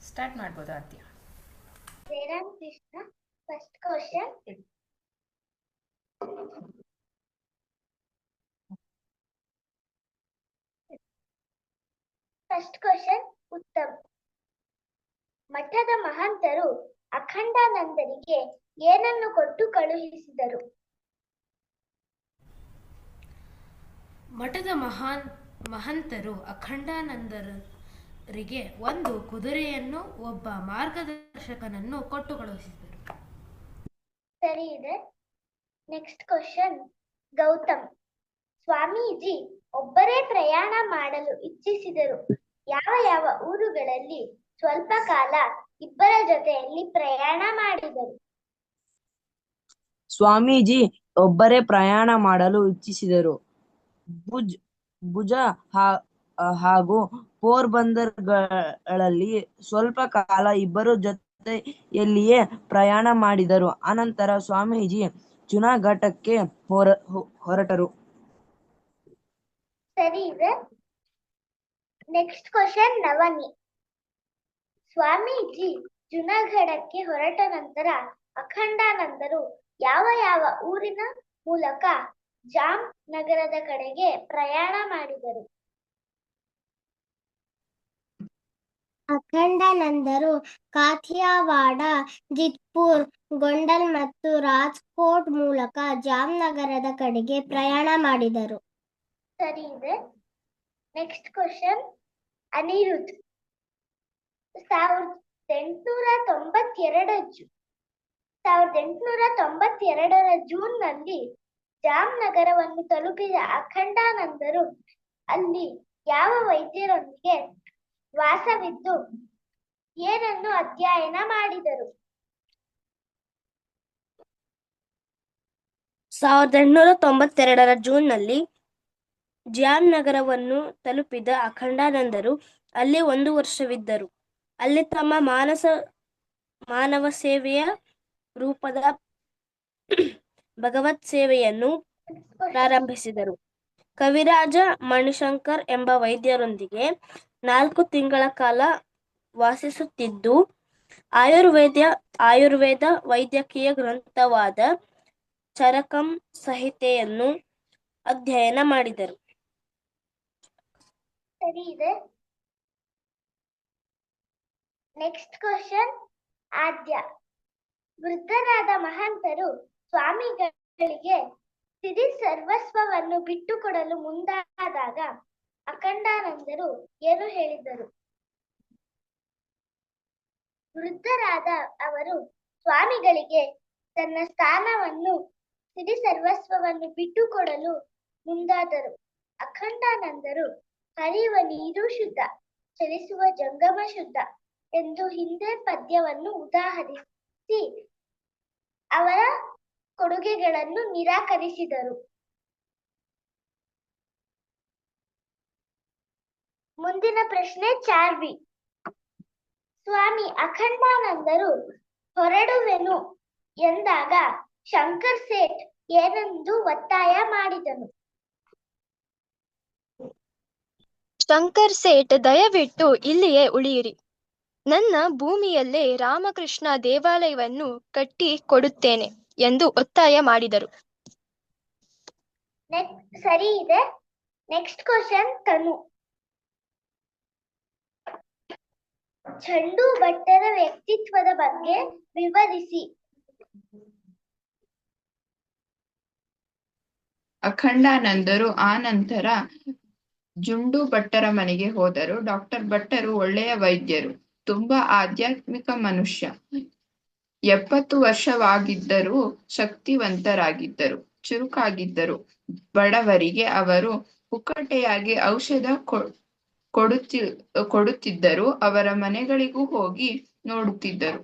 Start ಮಾಡ್ಬೋದು Aadya. Jayaram Krishna. First question. Uttam. ಮಠದ ಮಹಂತರು ಅಖಂಡಾನಂದರಿಗೆ ಏನನ್ನು ಕೊಟ್ಟು ಕಳುಹಿಸಿದರು? ಮಠದ ಮಹಂತರು ಅಖಂಡಾನಂದರಿಗೆ ಒಂದು ಕುದುರೆಯನ್ನು, ಒಬ್ಬ ಮಾರ್ಗದರ್ಶಕನನ್ನು ಕೊಟ್ಟು ಕಳುಹಿಸಿದರು. ಸರಿ ಇದೆ. Next question. ಗೌತಮ್. ಸ್ವಾಮೀಜಿ ಒಬ್ಬರೇ ಪ್ರಯಾಣ ಮಾಡಲು ಇಚ್ಛಿಸಿದರು. ಯಾವ ಯಾವ ಊರುಗಳಲ್ಲಿ ಸ್ವಲ್ಪ ಕಾಲ ಇಬ್ಬರ ಜೊತೆಯಲ್ಲಿ ಪ್ರಯಾಣ ಮಾಡಿದರು? ಸ್ವಾಮೀಜಿ ಒಬ್ಬರೇ ಪ್ರಯಾಣ ಮಾಡಲು ಇಚ್ಛಿಸಿದರು. ಭುಜ ಹಾಗೂ ಪೋರ್ಬಂದರ್ಗಳಲ್ಲಿ ಸ್ವಲ್ಪ ಕಾಲ ಇಬ್ಬರು ಜೊತೆಯಲ್ಲಿಯೇ ಪ್ರಯಾಣ ಮಾಡಿದರು. ಅನಂತರ ಸ್ವಾಮೀಜಿ ಜುನಾಗಢಕ್ಕೆ ಹೊರಟರು. ಸರಿ ಇದೆ. Next question. ನವನಿ. ಸ್ವಾಮೀಜಿ ಜುನಾಗಢಕ್ಕೆ ಹೊರಟ ನಂತರ ಅಖಂಡಾನಂದರು ಯಾವ ಯಾವ ಊರಿನ ಮೂಲಕ ಜಾಮ್ ನಗರದ ಕಡೆಗೆ ಪ್ರಯಾಣ ಮಾಡಿದರು? ಅಖಂಡಾನಂದರು ಕಾಥಿಯಾವಾಡ, ಜಿತ್ಪುರ್, ಗೊಂಡಲ್ ಮತ್ತು ರಾಜ್ಕೋಟ್ ಮೂಲಕ ಜಾಮ್ ನಗರದ ಕಡೆಗೆ ಪ್ರಯಾಣ ಮಾಡಿದರು. ಸರಿ ಇದೆ. Next question. ಅನಿರುದ್ಧ್. 1892 ಜೂನ್ ನಲ್ಲಿ ಜಾಮ್ ನಗರವನ್ನು ತಲುಪಿದ ಅಖಂಡಾನಂದರು ಅಲ್ಲಿ ಯಾವ ವೈದ್ಯರೊಂದಿಗೆ ವಾಸವಿದ್ದು ಏನನ್ನು ಅಧ್ಯಯನ ಮಾಡಿದರು? 1892 ಜೂನ್ ನಲ್ಲಿ ಜಾಮ್ ನಗರವನ್ನು ತಲುಪಿದ ಅಖಂಡಾನಂದರು ಅಲ್ಲಿ 1 ವರ್ಷವಿದ್ದರು. ಅಲ್ಲಿ ತಮ್ಮ ಮಾನವ ಸೇವೆಯ ರೂಪದ ಭಗವತ್ ಸೇವೆಯನ್ನು ಪ್ರಾರಂಭಿಸಿದರು. ಕವಿರಾಜ ಮಣಿಶಂಕರ್ ಎಂಬ ವೈದ್ಯರೊಂದಿಗೆ 4 ತಿಂಗಳ ಕಾಲ ವಾಸಿಸುತ್ತಿದ್ದು ಆಯುರ್ವೇದ ವೈದ್ಯಕೀಯ ಗ್ರಂಥವಾದ ಚರಕಂ ಸಂಹಿತೆಯನ್ನು ಅಧ್ಯಯನ ಮಾಡಿದರು. ಸರಿ ಇದೆ. Next question. ಆದ್ಯ. ವೃದ್ಧರಾದ ಮಹಂತರು ಸ್ವಾಮಿಗಳಿಗೆ ಸಿರಿ ಸರ್ವಸ್ವವನ್ನು ಬಿಟ್ಟುಕೊಡಲು ಮುಂದಾದಾಗ ಅಖಂಡಾನಂದರು ಏನು ಹೇಳಿದರು? ವೃದ್ಧರಾದ ಅವರು ಸ್ವಾಮಿಗಳಿಗೆ ತನ್ನ ಸ್ಥಾನವನ್ನು, ಸಿರಿ ಸರ್ವಸ್ವವನ್ನು ಬಿಟ್ಟುಕೊಡಲು ಮುಂದಾದರು. ಅಖಂಡಾನಂದರು ಹರಿಯುವ ನೀರು ಶುದ್ಧ, ಚಲಿಸುವ ಜಂಗಮ ಶುದ್ಧ ಎಂದು ಹಿಂದೆ ಪದ್ಯವನ್ನು ಉದಾಹರಿಸಿ ಅವರ ಕೊಡುಗೆಗಳನ್ನು ನಿರಾಕರಿಸಿದರು. ಮುಂದಿನ ಪ್ರಶ್ನೆ. ಚಾರ್ವಿ. ಸ್ವಾಮಿ ಅಖಂಡಾನಂದರು ಹೊರಡುವೆನು ಎಂದಾಗ ಶಂಕರ್ ಸೇಠ್ ಏನೆಂದು ಒತ್ತಾಯ ಮಾಡಿದನು? ಶಂಕರ್ ಸೇಠ್ ದಯವಿಟ್ಟು ಇಲ್ಲಿಯೇ ಉಳಿಯಿರಿ, ನನ್ನ ಭೂಮಿಯಲ್ಲೇ ರಾಮಕೃಷ್ಣ ದೇವಾಲಯವನ್ನು ಕಟ್ಟಿ ಕೊಡುತ್ತೇನೆ ಎಂದು ಒತ್ತಾಯ ಮಾಡಿದರು. ಸರಿ ಇದೆ. Next question. ತನು. ಚಂಡು ಭಟ್ಟರ ವ್ಯಕ್ತಿತ್ವದ ಬಗ್ಗೆ ವಿವರಿಸಿ. ಅಖಂಡಾನಂದರು ಆ ನಂತರ ಜುಂಡು ಭಟ್ಟರ ಮನೆಗೆ ಹೋದರು. ಡಾಕ್ಟರ್ ಭಟ್ಟರು ಒಳ್ಳೆಯ ವೈದ್ಯರು, ತುಂಬಾ ಆಧ್ಯಾತ್ಮಿಕ ಮನುಷ್ಯ. 70 ವರ್ಷವಾಗಿದ್ದರೂ ಶಕ್ತಿವಂತರಾಗಿದ್ದರು, ಚುರುಕಾಗಿದ್ದರು. ಬಡವರಿಗೆ ಅವರು ಪುಕ್ಕಟೆಯಾಗಿ ಔಷಧ ಕೊಡುತ್ತಿದ್ದರು. ಅವರ ಮನೆಗಳಿಗೂ ಹೋಗಿ ನೋಡುತ್ತಿದ್ದರು.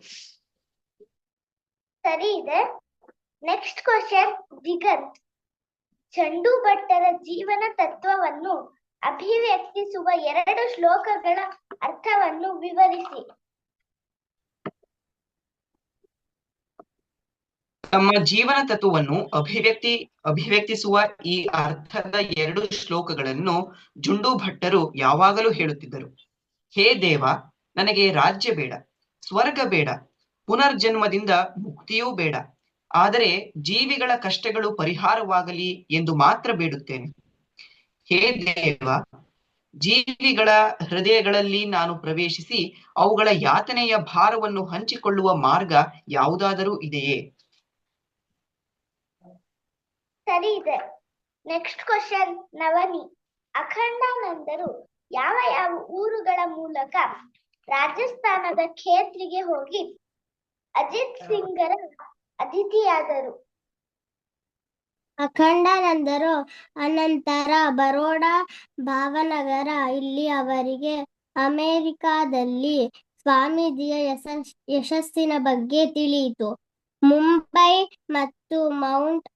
ಸರಿ ಇದೆ. Next question. ದಿಗಂತ್. ಚಂಡು ಭಟ್ಟರ ಜೀವನ ತತ್ವವನ್ನು ಅಭಿವ್ಯಕ್ತಿಸುವ 2 ಶ್ಲೋಕಗಳ ಅರ್ಥವನ್ನು ವಿವರಿಸಿ. ತಮ್ಮ ಜೀವನ ತತ್ವವನ್ನು ಅಭಿವ್ಯಕ್ತಿಸುವ ಈ ಅರ್ಥದ 2 ಶ್ಲೋಕಗಳನ್ನು ಜುಂಡು ಭಟ್ಟರು ಯಾವಾಗಲೂ ಹೇಳುತ್ತಿದ್ದರು. ಹೇ ದೇವ, ನನಗೆ ರಾಜ್ಯ ಬೇಡ, ಸ್ವರ್ಗ ಬೇಡ, ಪುನರ್ಜನ್ಮದಿಂದ ಮುಕ್ತಿಯೂ ಬೇಡ. ಆದರೆ ಜೀವಿಗಳ ಕಷ್ಟಗಳು ಪರಿಹಾರವಾಗಲಿ ಎಂದು ಮಾತ್ರ ಬೇಡುತ್ತೇನೆ. ಹೇ ದೇವ, ಜೀವಿಗಳ ಹೃದಯಗಳಲ್ಲಿ ನಾನು ಪ್ರವೇಶಿಸಿ ಅವುಗಳ ಯಾತನೆಯ ಭಾರವನ್ನು ಹಂಚಿಕೊಳ್ಳುವ ಮಾರ್ಗ ಯಾವುದಾದರೂ ಇದೆಯೇ? ಸರಿ ಇದೆ. ನೆಕ್ಸ್ಟ್ ಕ್ವಶನ್ ನವನಿ. ಅಖಂಡಾನಂದರು ಯಾವ ಯಾವ ಊರುಗಳ ಮೂಲಕ ರಾಜಸ್ಥಾನದ ಖೇತ್ರಿಗೆ ಹೋಗಿ ಅಜಿತ್ ಸಿಂಗರ ಅತಿಥಿಯಾದರು? ಅಖಂಡಾನಂದರು ಅನಂತರ ಬರೋಡ, ಭಾವನಗರ, ಇಲ್ಲಿ ಅವರಿಗೆ ಅಮೆರಿಕಾದಲ್ಲಿ ಸ್ವಾಮೀಜಿಯ ಯಶಸ್ಸಿನ ಬಗ್ಗೆ ತಿಳಿಯಿತು. ಮುಂಬೈ ಮತ್ತು ಮೌಂಟ್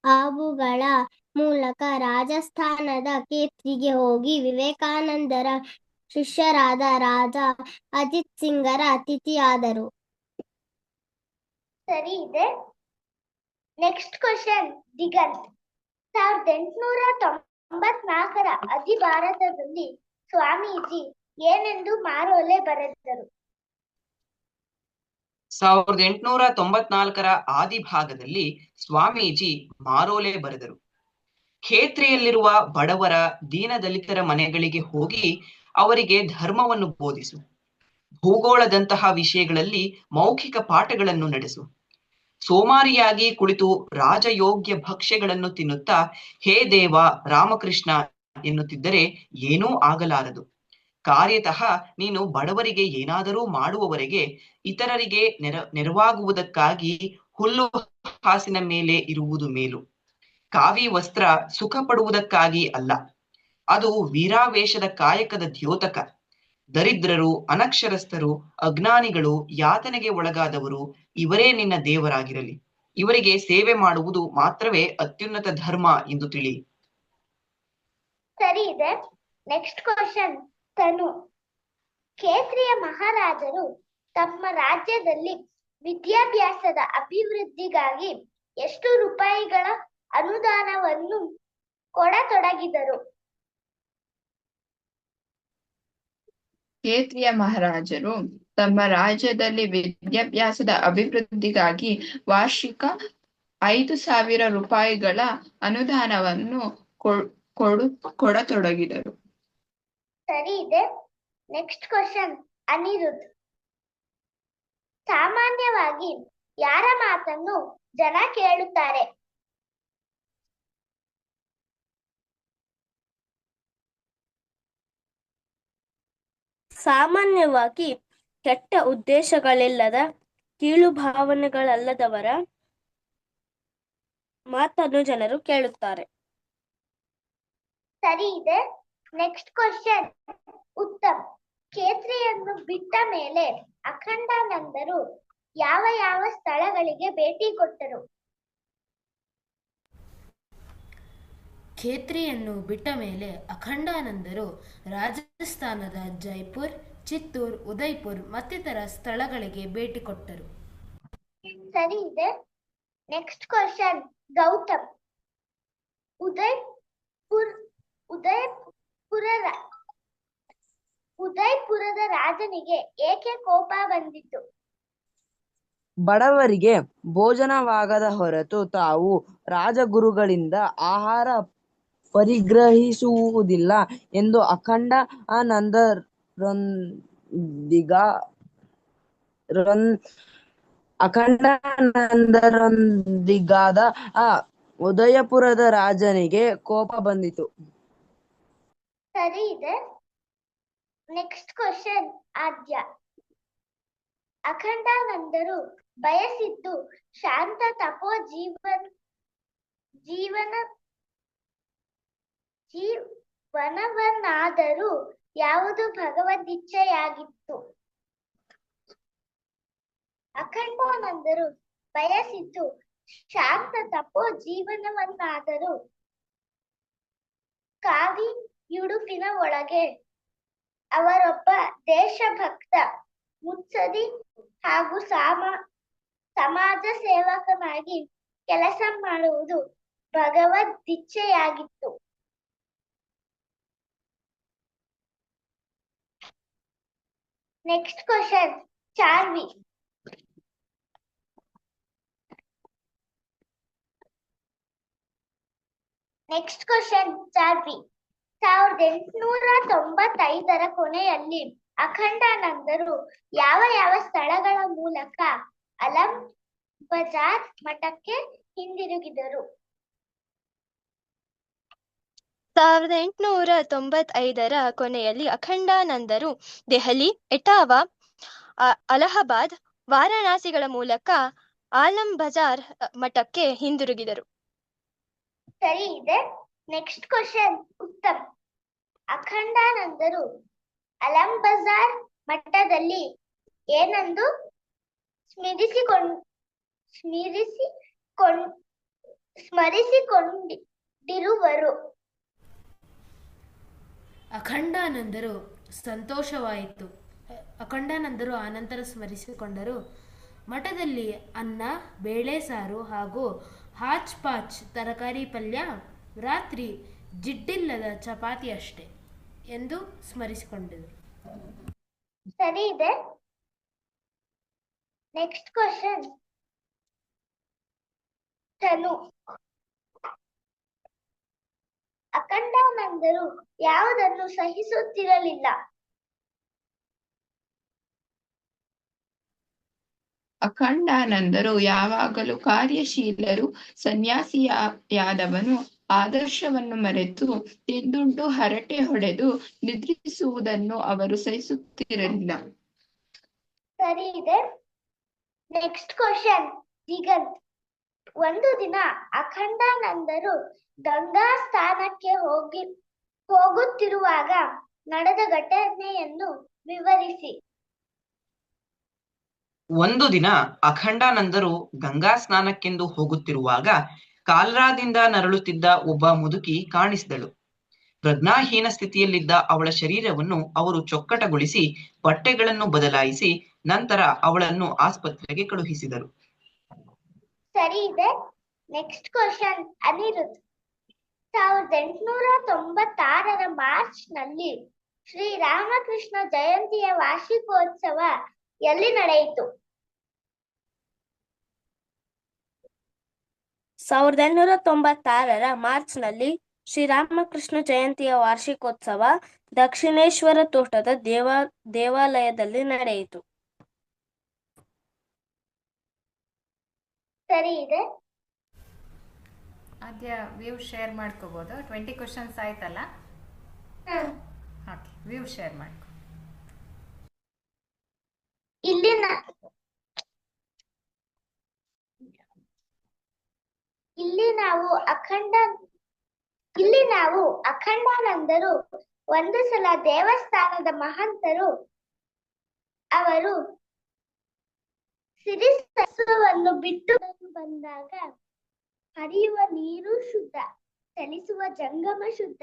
ಆಬುಗಳ ಮೂಲಕ ರಾಜಸ್ಥಾನದ ಖೇತ್ರಿಗೆ ಹೋಗಿ ವಿವೇಕಾನಂದರ ಶಿಷ್ಯರಾದ ರಾಜ ಅಜಿತ್ ಸಿಂಗರ ಅತಿಥಿಯಾದರು. ಸರಿ ಇದೆ. Next question Digant. 1894ರ ಅಧಿಭಾರತದಲ್ಲಿ ಸ್ವಾಮೀಜಿ ಏನೆಂದು ಮಾರೋಲೆ ಬರೆದರು? 1894ರ ಆದಿಭಾಗದಲ್ಲಿ ಸ್ವಾಮೀಜಿ ಮಾರೋಲೆ ಬರೆದರು. ಖೇತ್ರಿಯಲ್ಲಿರುವ ಬಡವರ, ದೀನದಲಿತರ ಮನೆಗಳಿಗೆ ಹೋಗಿ ಅವರಿಗೆ ಧರ್ಮವನ್ನು ಬೋಧಿಸು. ಭೂಗೋಳದಂತಹ ವಿಷಯಗಳಲ್ಲಿ ಮೌಖಿಕ ಪಾಠಗಳನ್ನು ನಡೆಸು. ಸೋಮಾರಿಯಾಗಿ ಕುಳಿತು ರಾಜಯೋಗ್ಯ ಭಕ್ಷ್ಯಗಳನ್ನು ತಿನ್ನುತ್ತಾ ಹೇ ದೇವ ರಾಮಕೃಷ್ಣ ಎನ್ನುತ್ತಿದ್ದರೆ ಏನೂ ಆಗಲಾರದು. ಕಾರ್ಯತಃ ನೀನು ಬಡವರಿಗೆ ಏನಾದರೂ ಮಾಡುವವರೆಗೆ ಇತರರಿಗೆ ನೆರವಾಗುವುದಕ್ಕಾಗಿ ಹುಲ್ಲು ಹಾಸಿನ ಮೇಲೆ ಇರುವುದು ಮೇಲು. ಕಾವಿ ವಸ್ತ್ರ ಸುಖ ಪಡುವುದಕ್ಕಾಗಿ ಅಲ್ಲ, ಅದು ವೀರಾವೇಶದ ಕಾಯಕದ ದ್ಯೋತಕ. ದರಿದ್ರರು, ಅನಕ್ಷರಸ್ಥರು, ಅಜ್ಞಾನಿಗಳು, ಯಾತನೆಗೆ ಒಳಗಾದವರು ಇವರೇ ನಿನ್ನ ದೇವರಾಗಿರಲಿ. ಇವರಿಗೆ ಸೇವೆ ಮಾಡುವುದು ಮಾತ್ರವೇ ಅತ್ಯುನ್ನತ ಧರ್ಮ ಎಂದು ತಿಳಿ. ಸರಿ ಇದೆ. ನೆಕ್ಸ್ಟ್ ಕ್ವಶನ್ ತನು. ಖೇತ್ರಿಯ ಮಹಾರಾಜರು ತಮ್ಮ ರಾಜ್ಯದಲ್ಲಿ ವಿದ್ಯಾಭ್ಯಾಸದ ಅಭಿವೃದ್ಧಿಗಾಗಿ ಎಷ್ಟು ರೂಪಾಯಿಗಳ ಅನುದಾನವನ್ನು ಕೊಡತೊಡಗಿದರು? ಖೇತ್ರಿಯ ಮಹಾರಾಜರು ತಮ್ಮ ರಾಜ್ಯದಲ್ಲಿ ವಿದ್ಯಾಭ್ಯಾಸದ ಅಭಿವೃದ್ಧಿಗಾಗಿ ವಾರ್ಷಿಕ 5,000 ರೂಪಾಯಿಗಳ ಅನುದಾನವನ್ನು ಕೊಡತೊಡಗಿದರು. ಸರಿ ಇದೆ. Next question Aniruddh. ಸಾಮಾನ್ಯವಾಗಿ ಯಾರ ಮಾತನ್ನು ಜನ ಕೇಳುತ್ತಾರೆ? ಸಾಮಾನ್ಯವಾಗಿ ಕೆಟ್ಟ ಉದ್ದೇಶಗಳಿಲ್ಲದ, ಕೀಳು ಭಾವನೆಗಳಲ್ಲದವರ ಮಾತನ್ನು ಜನರು ಕೇಳುತ್ತಾರೆ. ಸರಿ ಇದೆ. Next question Uttam. ಖೇತ್ರಿಯನ್ನು ಬಿಟ್ಟ ಮೇಲೆ ಅಖಂಡಾನಂದರು ಯಾವ ಯಾವ ಸ್ಥಳಗಳಿಗೆ ಭೇಟಿ ಕೊಟ್ಟರು? ಖೇತ್ರಿಯನ್ನು ಬಿಟ್ಟ ಮೇಲೆ ಅಖಂಡಾನಂದರು ರಾಜಸ್ಥಾನದ ಜೈಪುರ್, ಚಿತ್ತೂರ್, ಉದಯ್ಪುರ್ ಮತ್ತಿತರ ಸ್ಥಳಗಳಿಗೆ ಭೇಟಿ ಕೊಟ್ಟರು. ಸರಿ ಇದೆ. Next question Gautam. ಉದಯ್ಪುರದ ರಾಜನಿಗೆ ಏಕೆ ಕೋಪ ಬಂದಿತು? ಬಡವರಿಗೆ ಭೋಜನವಾಗದ ಹೊರತು ತಾವು ರಾಜಗುರುಗಳಿಂದ ಆಹಾರ ಪರಿಗ್ರಹಿಸುವುದಿಲ್ಲ ಎಂದು ಅಖಂಡಾನಂದರೊಂದಿಗಾದ ಉದಯಪುರದ ರಾಜನಿಗೆ ಕೋಪ ಬಂದಿತು. ಸರಿ ಇದೆ. ನೆಕ್ಸ್ಟ್ ಕ್ವಶನ್ ಆದ್ಯ. ಅಖಂಡಾನಂದರು ಬಯಸಿದ್ದು ಶಾಂತ ತಪೋ ಜೀವನವನ್ನಾದರೂ ಯಾವುದು ಭಗವದಿಚ್ಛೆಯಾಗಿತ್ತು? ಅಖಂಡಾನಂದರು ಬಯಸಿದ್ದು ಶಾಂತ ತಪೋ ಜೀವನವನ್ನಾದರೂ ಕಾವಿಯುಡುಪಿನ ಒಳಗೆ ಅವರೊಬ್ಬ ದೇಶಭಕ್ತ ಮುತ್ಸದಿ ಹಾಗೂ ಸಮಾಜ ಸೇವಕನಾಗಿ ಕೆಲಸ ಮಾಡುವುದು ಭಗವದಿಚ್ಛೆಯಾಗಿತ್ತು. Next question, Charvi. Next question, Charvi. 1895ರ ಕೊನೆಯಲ್ಲಿ ಅಖಂಡಾನಂದರು ಯಾವ ಯಾವ ಸ್ಥಳಗಳ ಮೂಲಕ ಅಲಂ ಬಜಾರ್ ಮಠಕ್ಕೆ ಹಿಂದಿರುಗಿದರು? 1895ರ ಕೊನೆಯಲ್ಲಿ ಅಖಂಡಾನಂದರು ದೆಹಲಿ, ಎಟಾವಾ, ಅಲಹಾಬಾದ್, ವಾರಣಾಸಿಗಳ ಮೂಲಕ ಆಲಂ ಬಜಾರ್ ಮಠಕ್ಕೆ ಹಿಂದಿರುಗಿದರು. ಸರಿ ಇದೆ. Next question, Uttam. ಅಖಂಡಾನಂದರು ಅಲಂ ಬಜಾರ್ ಮಠದಲ್ಲಿ ಏನೆಂದು ಸ್ಮರಿಸಿಕೊಂಡಿರುವರು? ಅಖಂಡಾನಂದರು ಸಂತೋಷವಾಯಿತು. ಅಖಂಡಾನಂದರು ಆನಂತರ ಸ್ಮರಿಸಿಕೊಂಡರು. ಮಠದಲ್ಲಿ ಅನ್ನ, ಬೇಳೆ ಸಾರು ಹಾಗೂ ಹಾಚ್ ಪಾಚ್ ತರಕಾರಿ ಪಲ್ಯ, ರಾತ್ರಿ ಜಿಡ್ಡಿಲ್ಲದ ಚಪಾತಿ ಅಷ್ಟೇ ಎಂದು ಸ್ಮರಿಸಿಕೊಂಡರು. ಸರಿ ಇದೆ. ನೆಕ್ಸ್ಟ್ ಕ್ವಶನ್, ತನು. ಅಖಂಡಾನಂದರು ಯಾವುದನ್ನು ಸಹಿಸುತ್ತಿರಲಿಲ್ಲ? ಅಖಂಡಾನಂದರು ಯಾವಾಗಲೂ ಕಾರ್ಯಶೀಲರು. ಸನ್ಯಾಸಿಯಾದವನು ಆದರ್ಶವನ್ನು ಮರೆತು ತಿಂದುಂಡು ಹರಟೆ ಹೊಡೆದು ನಿದ್ರಿಸುವುದನ್ನು ಅವರು ಸಹಿಸುತ್ತಿರಲಿಲ್ಲ. ಸರಿ ಇದೆ. Next question, Diganth. ಒಂದು ದಿನ ಅಖಂಡಾನಂದರು ಗಂಗಾ ಸ್ಥಾನಕ್ಕೆ ಹೋಗುತ್ತಿರುವಾಗ ನಡೆದ ಘಟನೆಯನ್ನು ವಿವರಿಸಿ. ಒಂದು ದಿನ ಅಖಂಡಾನಂದರು ಗಂಗಾ ಸ್ನಾನಕ್ಕೆಂದು ಹೋಗುತ್ತಿರುವಾಗ ಕಾಲ್ರಾದಿಂದ ನರಳುತ್ತಿದ್ದ ಒಬ್ಬ ಮುದುಕಿ ಕಾಣಿಸಿದಳು. ಪ್ರಜ್ಞಾಹೀನ ಸ್ಥಿತಿಯಲ್ಲಿದ್ದ ಅವಳ ಶರೀರವನ್ನು ಅವರು ಚೊಕ್ಕಟಗೊಳಿಸಿ ಬಟ್ಟೆಗಳನ್ನು ಬದಲಾಯಿಸಿ ನಂತರ ಅವಳನ್ನು ಆಸ್ಪತ್ರೆಗೆ ಕಳುಹಿಸಿದರು. ಸರಿ ಇದೆ. Next question, Aniruddh. 1896ರ ಮಾರ್ಚ್ ನಲ್ಲಿ ಶ್ರೀರಾಮಕೃಷ್ಣ ಜಯಂತಿಯ ವಾರ್ಷಿಕೋತ್ಸವ ಎಲ್ಲಿ ನಡೆಯಿತು? 1896ರ ಮಾರ್ಚ್ನಲ್ಲಿ ಶ್ರೀರಾಮಕೃಷ್ಣ ಜಯಂತಿಯ ವಾರ್ಷಿಕೋತ್ಸವ ದಕ್ಷಿಣೇಶ್ವರ ತೋಟದ ದೇವಾಲಯದಲ್ಲಿ ನಡೆಯಿತು. ಸರಿ ಇದೆ. ಆದ್ಯ ವ್ಯೂ ಶೇರ್ ಮಾಡ್ಕೋಬಹುದು. 20 ಕ್ವಶನ್ಸ್ ಆಯ್ತಲ್ಲ? ಓಕೆ, ವ್ಯೂ ಶೇರ್ ಮಾಡ್ಕೊ. ಇಲ್ಲಿ ನಾವು ಅಖಂಡಾನಂದರು ಒಂದು ಸಲ ದೇವಸ್ಥಾನದ ಮಹಂತರು ಅವರು ಸಿರಿಸತ್ವವನ್ನು ಬಿಟ್ಟು ಬಂದಾಗ ಹರಿಯುವ ನೀರು ಶುದ್ಧ, ಚಲಿಸುವ ಜಂಗಮ ಶುದ್ಧ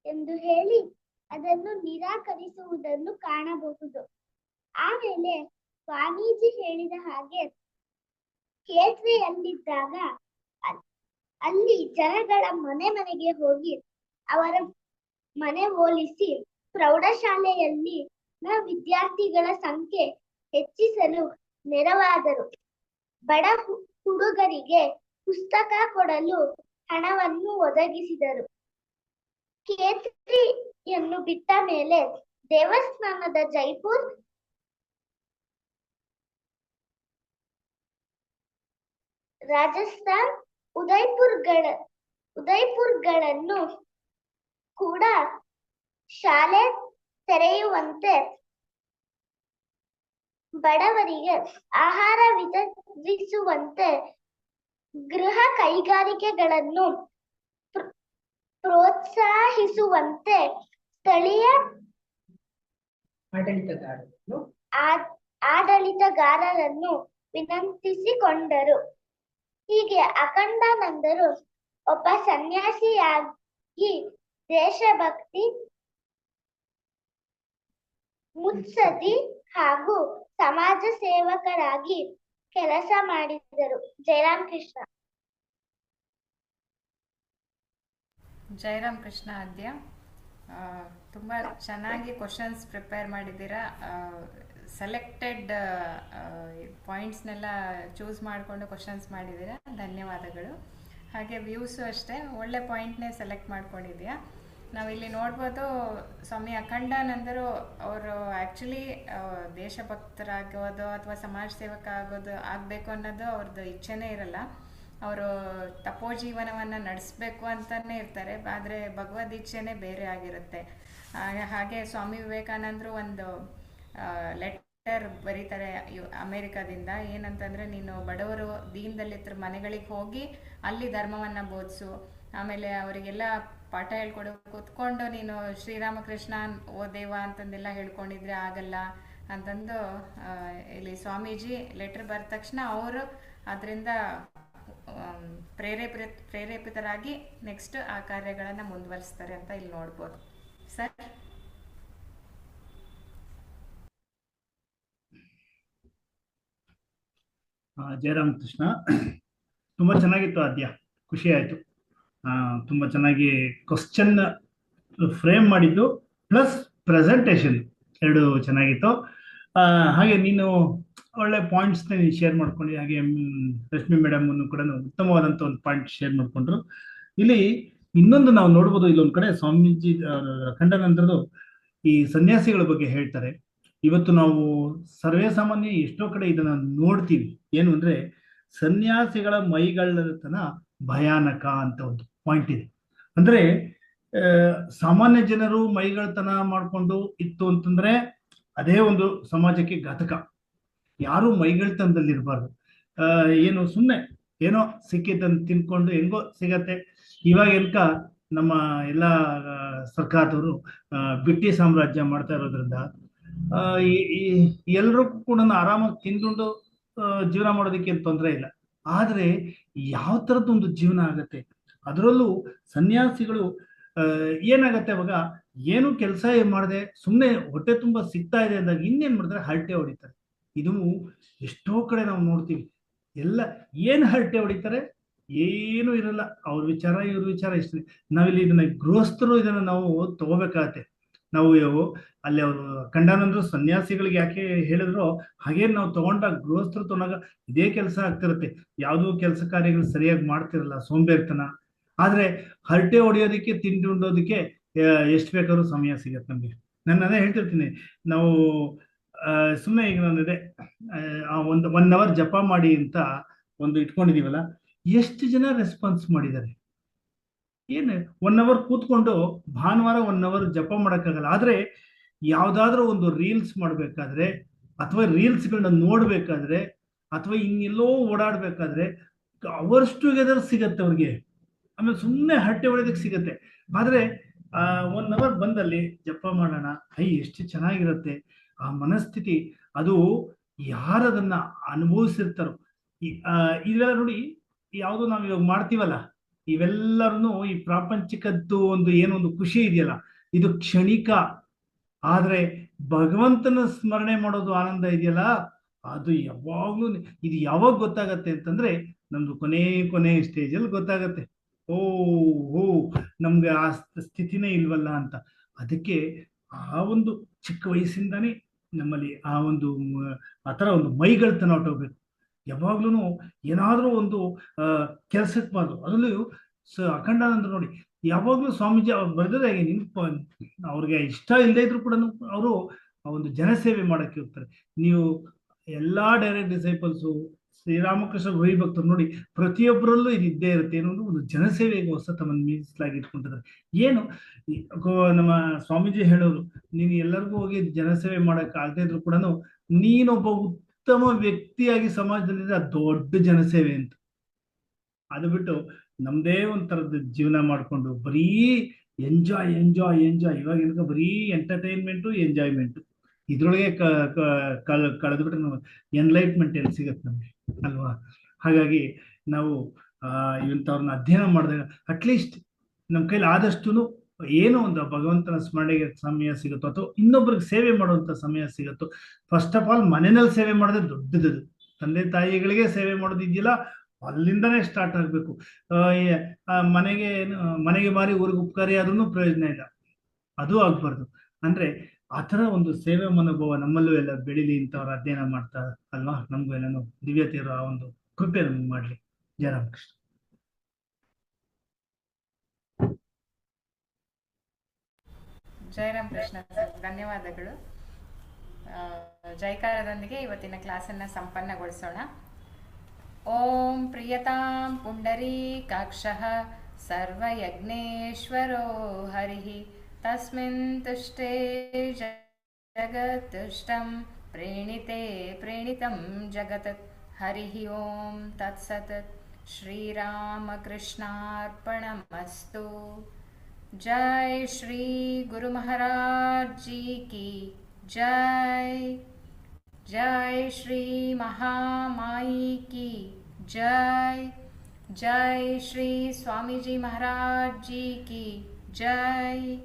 ಎಂದು ಹೇಳಿ ಅದನ್ನು ನಿರಾಕರಿಸುವುದನ್ನು ಕಾಣಬಹುದು. ಆಮೇಲೆ ಸ್ವಾಮೀಜಿ ಹೇಳಿದ ಹಾಗೆ ಖೇತ್ರಿಯಲ್ಲಿದ್ದಾಗ ಅಲ್ಲಿ ಜನಗಳ ಮನೆಗೆ ಹೋಗಿ ಅವರ ಮನೆ ಹೋಲಿಸಿ ಪ್ರೌಢಶಾಲೆಯಲ್ಲಿ ವಿದ್ಯಾರ್ಥಿಗಳ ಸಂಖ್ಯೆ ಹೆಚ್ಚಿಸಲು ನೆರವಾದರು. ಬಡ ಹುಡುಗರಿಗೆ ಪುಸ್ತಕ ಕೊಡಲು ಹಣವನ್ನು ಒದಗಿಸಿದರು. ಖೇತ್ರಿಯನ್ನು ಬಿಟ್ಟ ಮೇಲೆ ದೇವಸ್ಥಾನದ ಜೈಪುರ್, ರಾಜಸ್ಥಾನ್, ಉದಯ್ಪುರ್ಗಳನ್ನು ಕೂಡ ಶಾಲೆ ತೆರೆಯುವಂತೆ, ಬಡವರಿಗೆ ಆಹಾರ ವಿತರಿಸುವಂತೆ, ಗೃಹ ಕೈಗಾರಿಕೆಗಳನ್ನು ಪ್ರೋತ್ಸಾಹಿಸುವಂತೆ ಸ್ಥಳೀಯ ಆಡಳಿತಗಾರರನ್ನು ವಿನಂತಿಸಿಕೊಂಡರು. ಹೀಗೆ ಅಖಂಡಾನಂದರು ಒಬ್ಬ ಸನ್ಯಾಸಿಯಾಗಿ ದೇಶಭಕ್ತಿ, ಮುತ್ಸದ್ದಿ ಹಾಗೂ ಸಮಾಜ ಸೇವಕರಾಗಿ ಕೆಲಸ ಮಾಡಿದರು. ಜಯರಾಮ್ ಕೃಷ್ಣ. ಜಯರಾಮ್ ಕೃಷ್ಣ ಆದ್ಯ, ತುಂಬ ಚೆನ್ನಾಗಿ ಕ್ವಶನ್ಸ್ ಪ್ರಿಪೇರ್ ಮಾಡಿದ್ದೀರಾ. ಸೆಲೆಕ್ಟೆಡ್ ಪಾಯಿಂಟ್ಸ್ನೆಲ್ಲ ಚೂಸ್ ಮಾಡಿಕೊಂಡು ಕ್ವಶನ್ಸ್ ಮಾಡಿದ್ದೀರಾ, ಧನ್ಯವಾದಗಳು. ಹಾಗೆ ವ್ಯೂಸು ಅಷ್ಟೇ ಒಳ್ಳೆ ಪಾಯಿಂಟ್ನೇ ಸೆಲೆಕ್ಟ್ ಮಾಡ್ಕೊಂಡಿದ್ಯಾ. ನಾವಿಲ್ಲಿ ನೋಡ್ಬೋದು ಸ್ವಾಮಿ ಅಖಂಡಾನಂದರು ಅವರು ಆ್ಯಕ್ಚುಲಿ ದೇಶಭಕ್ತರಾಗೋದು ಅಥವಾ ಸಮಾಜ ಸೇವಕ ಆಗಬೇಕು ಅನ್ನೋದು ಅವ್ರದ್ದು ಇಚ್ಛೆನೇ ಇರಲ್ಲ. ಅವರು ತಪೋಜೀವನವನ್ನು ನಡೆಸಬೇಕು ಅಂತಲೇ ಇರ್ತಾರೆ, ಆದರೆ ಭಗವದ್ ಇಚ್ಛೆನೇ ಬೇರೆ ಆಗಿರುತ್ತೆ. ಹಾಗೆ ಸ್ವಾಮಿ ವಿವೇಕಾನಂದರು ಒಂದು ಲೆಟರ್ ಬರೀತಾರೆ ಅಮೇರಿಕಾದಿಂದ, ಏನಂತಂದರೆ ನೀನು ಬಡವರು ದೀನದಲ್ಲಿದ್ರ ಮನೆಗಳಿಗೆ ಹೋಗಿ ಅಲ್ಲಿ ಧರ್ಮವನ್ನು ಬೋಧಿಸು, ಆಮೇಲೆ ಅವರಿಗೆಲ್ಲ ಪಾಠ ಹೇಳ್ಕೊಡು, ಕೂತ್ಕೊಂಡು ನೀನು ಶ್ರೀರಾಮಕೃಷ್ಣ ಓ ದೇವ ಅಂತಂದೆಲ್ಲ ಹೇಳ್ಕೊಂಡಿದ್ರೆ ಆಗಲ್ಲ ಅಂತಂದು ಇಲ್ಲಿ ಸ್ವಾಮೀಜಿ ಲೆಟರ್ ಬರೆದ ತಕ್ಷಣ ಅವರು ಅದರಿಂದ ಪ್ರೇರೇಪಿತರಾಗಿ ನೆಕ್ಸ್ಟ್ ಆ ಕಾರ್ಯಗಳನ್ನು ಮುಂದುವರಿಸ್ತಾರೆ ಅಂತ ಇಲ್ಲಿ ನೋಡ್ಬೋದು. ಸರ್ ಜಯರಾಮ್ ಕೃಷ್ಣ, ತುಂಬ ಚೆನ್ನಾಗಿತ್ತು ಅದ್ಯ, ಖುಷಿ ಆಯಿತು. ತುಂಬ ಚೆನ್ನಾಗಿ ಕ್ವಶನ್ ಫ್ರೇಮ್ ಮಾಡಿದ್ದು ಪ್ಲಸ್ ಪ್ರೆಸೆಂಟೇಷನ್ ಎರಡು ಚೆನ್ನಾಗಿತ್ತು. ಹಾಗೆ ನೀನು ಒಳ್ಳೆ ಪಾಯಿಂಟ್ಸ್ನ ನೀನು ಶೇರ್ ಮಾಡ್ಕೊಂಡು, ಹಾಗೆ ರಶ್ಮಿ ಮೇಡಮನ್ನು ಕೂಡ ಉತ್ತಮವಾದಂಥ ಒಂದು ಪಾಯಿಂಟ್ ಶೇರ್ ಮಾಡಿಕೊಂಡ್ರು. ಇಲ್ಲಿ ಇನ್ನೊಂದು ನಾವು ನೋಡ್ಬೋದು, ಇಲ್ಲೊಂದು ಕಡೆ ಸ್ವಾಮೀಜಿ ಅಖಂಡಾನಂದರದು ಈ ಸನ್ಯಾಸಿಗಳ ಬಗ್ಗೆ ಹೇಳ್ತಾರೆ. ಇವತ್ತು ನಾವು ಸರ್ವೇ ಸಾಮಾನ್ಯ ಎಷ್ಟೋ ಕಡೆ ಇದನ್ನ ನೋಡ್ತೀವಿ. ಏನು ಅಂದ್ರೆ ಸನ್ಯಾಸಿಗಳ ಮೈಗಳ್ಳತನ ಭಯಾನಕ ಅಂತ ಒಂದು ಪಾಯಿಂಟ್ ಇದೆ. ಅಂದ್ರೆ ಸಾಮಾನ್ಯ ಜನರು ಮೈಗಳ್ತನ ಮಾಡ್ಕೊಂಡು ಇತ್ತು ಅಂತಂದ್ರೆ ಅದೇ ಒಂದು ಸಮಾಜಕ್ಕೆ ಘಾತಕ. ಯಾರು ಮೈಗಳ್ತನದಲ್ಲಿ ಇರಬಾರ್ದು. ಏನು ಸುಮ್ಮನೆ ಏನೋ ಸಿಕ್ಕಿದ್ದನ್ನು ತಿನ್ಕೊಂಡು ಹೆಂಗೋ ಸಿಗತ್ತೆ. ಇವಾಗ ಎನ್ಕ ನಮ್ಮ ಎಲ್ಲ ಸರ್ಕಾರದವರು ಬ್ರಿಟಿಷ್ ಸಾಮ್ರಾಜ್ಯ ಮಾಡ್ತಾ ಇರೋದ್ರಿಂದ ಎಲ್ರಿಗೂ ಕೂಡ ಆರಾಮಾಗಿ ತಿಂದುಂಡು ಜೀವನ ಮಾಡೋದಕ್ಕೆ ಏನು ತೊಂದರೆ ಇಲ್ಲ. ಆದ್ರೆ ಯಾವ ಥರದ್ದೊಂದು ಜೀವನ ಆಗತ್ತೆ, ಅದರಲ್ಲೂ ಸನ್ಯಾಸಿಗಳು ಏನಾಗತ್ತೆ ಅವಾಗ ಏನು ಕೆಲಸ ಮಾಡದೆ ಸುಮ್ಮನೆ ಹೊಟ್ಟೆ ತುಂಬ ಸಿಗ್ತಾ ಇದೆ ಅಂದಾಗ ಇನ್ನೇನ್ ಮಾಡ್ತಾರೆ, ಹರಟೆ ಹೊಡಿತಾರೆ. ಇದು ಎಷ್ಟೋ ಕಡೆ ನಾವು ನೋಡ್ತೀವಿ. ಎಲ್ಲ ಏನು ಹರಟೆ ಹೊಡಿತಾರೆ, ಏನೂ ಇರಲ್ಲ. ಅವ್ರ ವಿಚಾರ ಇವ್ರ ವಿಚಾರ ಇಷ್ಟೇ. ನಾವಿಲ್ಲಿ ಇದನ್ನ ಗೃಹಸ್ಥರು ಇದನ್ನ ನಾವು ತಗೋಬೇಕಾಗತ್ತೆ. ನಾವು ಅಲ್ಲಿ ಅವರು ಅಖಂಡಾನಂದರು ಸನ್ಯಾಸಿಗಳಿಗೆ ಯಾಕೆ ಹೇಳಿದ್ರು ಹಾಗೆ ನಾವು ತಗೊಂಡಾಗ ಗೃಹಸ್ಥರು ತಗೊಂಡಾಗ ಇದೇ ಕೆಲಸ ಆಗ್ತಿರತ್ತೆ. ಯಾವುದೋ ಕೆಲಸ ಕಾರ್ಯಗಳು ಸರಿಯಾಗಿ ಮಾಡ್ತಿರಲ್ಲ, ಸೋಂಬೇರ್ತನ. ಆದ್ರೆ ಹರಟೆ ಹೊಡೆಯೋದಕ್ಕೆ ತಿಂಡಿ ಉಂಡೋದಕ್ಕೆ ಎಷ್ಟು ಬೇಕಾದ್ರೂ ಸಮಯ ಸಿಗತ್ತೆ ನಮ್ಗೆ. ನಾನು ಅದೇ ಹೇಳ್ತಿರ್ತೀನಿ, ನಾವು ಸುಮ್ಮನೆ ಈಗ ನಾನು ಇದೆ ಒಂದು 1 hour ಜಪ ಮಾಡಿ ಅಂತ ಒಂದು ಇಟ್ಕೊಂಡಿದೀವಲ್ಲ, ಎಷ್ಟು ಜನ ರೆಸ್ಪಾನ್ಸ್ ಮಾಡಿದ್ದಾರೆ? ಏನು 1 hour ಕೂತ್ಕೊಂಡು ಭಾನುವಾರ 1 hour ಜಪ ಮಾಡೋಕ್ಕಾಗಲ್ಲ. ಆದ್ರೆ ಯಾವ್ದಾದ್ರೂ ಒಂದು ರೀಲ್ಸ್ ಮಾಡ್ಬೇಕಾದ್ರೆ ಅಥವಾ ರೀಲ್ಸ್ಗಳನ್ನ ನೋಡ್ಬೇಕಾದ್ರೆ ಅಥವಾ ಇನ್ನೆಲ್ಲೋ ಓಡಾಡ್ಬೇಕಾದ್ರೆ ಅವರ್ಸ್ ಟುಗೆದರ್ ಸಿಗತ್ತೆ ಅವ್ರಿಗೆ. ಆಮೇಲೆ ಸುಮ್ಮನೆ ಹರಟೆ ಹೊಡೆಯೋದಕ್ಕೆ ಸಿಗತ್ತೆ. ಆದ್ರೆ 1 hour ಬಂದಲ್ಲಿ ಜಪ ಮಾಡೋಣ, ಎಷ್ಟು ಚೆನ್ನಾಗಿರುತ್ತೆ ಆ ಮನಸ್ಥಿತಿ. ಅದು ಯಾರದನ್ನ ಅನುಭವಿಸಿರ್ತಾರೋ ಇದೆಲ್ಲ ನೋಡಿ, ಯಾವುದು ನಾವು ಇವಾಗ ಮಾಡ್ತೀವಲ್ಲ ಇವೆಲ್ಲರನ್ನು ಈ ಪ್ರಾಪಂಚಿಕದ್ದು ಒಂದು ಏನೊಂದು ಖುಷಿ ಇದೆಯಲ್ಲ ಇದು ಕ್ಷಣಿಕ. ಆದ್ರೆ ಭಗವಂತನ ಸ್ಮರಣೆ ಮಾಡೋದು ಆನಂದ ಇದೆಯಲ್ಲ ಅದು ಯಾವಾಗ್ಲೂ, ಇದು ಯಾವಾಗ ಗೊತ್ತಾಗತ್ತೆ ಅಂತಂದ್ರೆ ನಮ್ದು ಕೊನೆ ಸ್ಟೇಜಲ್ಲಿ ಗೊತ್ತಾಗತ್ತೆ. ಓ ನಮ್ಗೆ ಆ ಸ್ಥಿತಿನೇ ಇಲ್ವಲ್ಲ ಅಂತ. ಅದಕ್ಕೆ ಆ ಒಂದು ಚಿಕ್ಕ ವಯಸ್ಸಿಂದಾನೇ ನಮ್ಮಲ್ಲಿ ಆ ಥರ ಒಂದು ಮೈಗಳ್ತನ ಹೊಟ್ಟೋಗ್ಬೇಕು. ಯಾವಾಗ್ಲೂ ಏನಾದ್ರೂ ಒಂದು ಕೆಲ್ಸಕ್ಕೆ ಬಾರ್ದು. ಅದರಲ್ಲೂ ಅಖಂಡಾನಂದರು ನೋಡಿ, ಯಾವಾಗ್ಲೂ ಸ್ವಾಮೀಜಿ ಅವ್ರು ಬರೆದ್ರೆ ಅವ್ರಿಗೆ ಇಷ್ಟ ಇಲ್ಲದೆ ಇದ್ರು ಕೂಡ ಅವರು ಒಂದು ಜನಸೇವೆ ಮಾಡಕ್ಕೆ ಹೋಗ್ತಾರೆ. ನೀವು ಎಲ್ಲಾ ಡೈರೆಕ್ಟ್ ಡಿಸೈಪಲ್ಸು ಶ್ರೀರಾಮಕೃಷ್ಣ ಗುರಿ ಭಕ್ತರು ನೋಡಿ, ಪ್ರತಿಯೊಬ್ಬರಲ್ಲೂ ಇದು ಇದ್ದೇ ಇರುತ್ತೆ. ಏನೋ ಒಂದು ಜನಸೇವೆಗೆ ಹೊಸ ತಮ್ಮನ್ನು ಮೀಸಲಾಗಿ ಇಟ್ಕೊಂಡಿದ್ದಾರೆ. ಏನು ನಮ್ಮ ಸ್ವಾಮೀಜಿ ಹೇಳೋರು, ನೀನು ಎಲ್ಲರಿಗೂ ಹೋಗಿ ಜನಸೇವೆ ಮಾಡಕ್ ಆಗದೆ ಇದ್ರು ಕೂಡ ನೀನೊಬ್ಬ ಉತ್ತಮ ವ್ಯಕ್ತಿಯಾಗಿ ಸಮಾಜದಲ್ಲಿ ದೊಡ್ಡ ಜನಸೇವೆ ಅಂತ. ಅದು ಬಿಟ್ಟು ನಮ್ದೇ ಒಂಥರದ ಜೀವನ ಮಾಡ್ಕೊಂಡು ಬರೀ ಎಂಜಾಯ್ ಇವಾಗ ಏನಕ್ಕೆ ಬರೀ ಎಂಟರ್ಟೈನ್ಮೆಂಟು ಎಂಜಾಯ್ಮೆಂಟು ಇದ್ರೊಳಗೆ ಕಳೆದ್ಬಿಟ್ರೆ ನಾವು ಎನ್ಲೈಟ್ಮೆಂಟ್ ಎಲ್ಲಿ ಸಿಗತ್ತೆ ನಮ್ಗೆ ಅಲ್ವಾ? ಹಾಗಾಗಿ ನಾವು ಇಂಥವ್ರನ್ನ ಅಧ್ಯಯನ ಮಾಡಿದಾಗ ಅಟ್ಲೀಸ್ಟ್ ನಮ್ಮ ಕೈಲಿ ಆದಷ್ಟು ಏನೋ ಒಂದು ಭಗವಂತನ ಸ್ಮರಣೆಗೆ ಸಮಯ ಸಿಗುತ್ತೋ ಅಥವಾ ಇನ್ನೊಬ್ರಿಗೆ ಸೇವೆ ಮಾಡುವಂತ ಸಮಯ ಸಿಗುತ್ತೋ. ಫಸ್ಟ್ ಆಫ್ ಆಲ್ ಮನೆಯಲ್ಲಿ ಸೇವೆ ಮಾಡಿದ್ರೆ ದೊಡ್ಡದು. ತಂದೆ ತಾಯಿಗಳಿಗೆ ಸೇವೆ ಮಾಡೋದಿದೆಯಲ್ಲ ಅಲ್ಲಿಂದನೇ ಸ್ಟಾರ್ಟ್ ಆಗ್ಬೇಕು. ಮನೆಗೆ ಮಾರಿ ಊರಿಗೆ ಉಪಕಾರಿ ಆದ್ರೂ ಪ್ರಯೋಜನ ಇಲ್ಲ, ಅದು ಆಗ್ಬಾರ್ದು. ಅಂದ್ರೆ ಆ ಥರ ಒಂದು ಸೇವೆ ಮನೋಭಾವ ನಮ್ಮಲ್ಲೂ ಎಲ್ಲ ಬೆಳಿಲಿ ಇಂಥವ್ರ ಅಧ್ಯಯನ ಮಾಡ್ತಾ ಅಲ್ವಾ, ನಮಗೂ ಎಲ್ಲಾನು ದಿವ್ಯತೆ ಇರೋ ಆ ಒಂದು ಕೃಪೆ ನಮ್ಗೆ ಮಾಡ್ಲಿ. ಜಯ ರಾಮಕೃಷ್ಣ. ಜಯರಾಮ್ ಕೃಷ್ಣ ಸರ್, ಧನ್ಯವಾದಗಳು. ಜೈಕಾರದೊಂದಿಗೆ ಇವತ್ತಿನ ಕ್ಲಾಸನ್ನು ಸಂಪನ್ನಗೊಳಿಸೋಣ. ಓಂ ಪ್ರಿಯತಾಂ ಪುಂಡರೀಕಾಕ್ಷಃ ಸರ್ವಯಜ್ಞೇಶ್ವರೋ ಹರಿಃ ತಸ್ಮಿನ್ ತುಷ್ಟೇ ಜಗತ್ತುಷ್ಟಂ ಪ್ರೇಣಿತೆ ಪ್ರೇಣಿತಂ ಜಗತ್. ಹರಿಃ ಓಂ ತತ್ಸತ್. ಶ್ರೀರಾಮಕೃಷ್ಣಾರ್ಪಣಮಸ್ತು. जय श्री गुरु महाराज जी की जय. जय श्री महामाई की जय. जय श्री स्वामी जी महाराज जी की जय.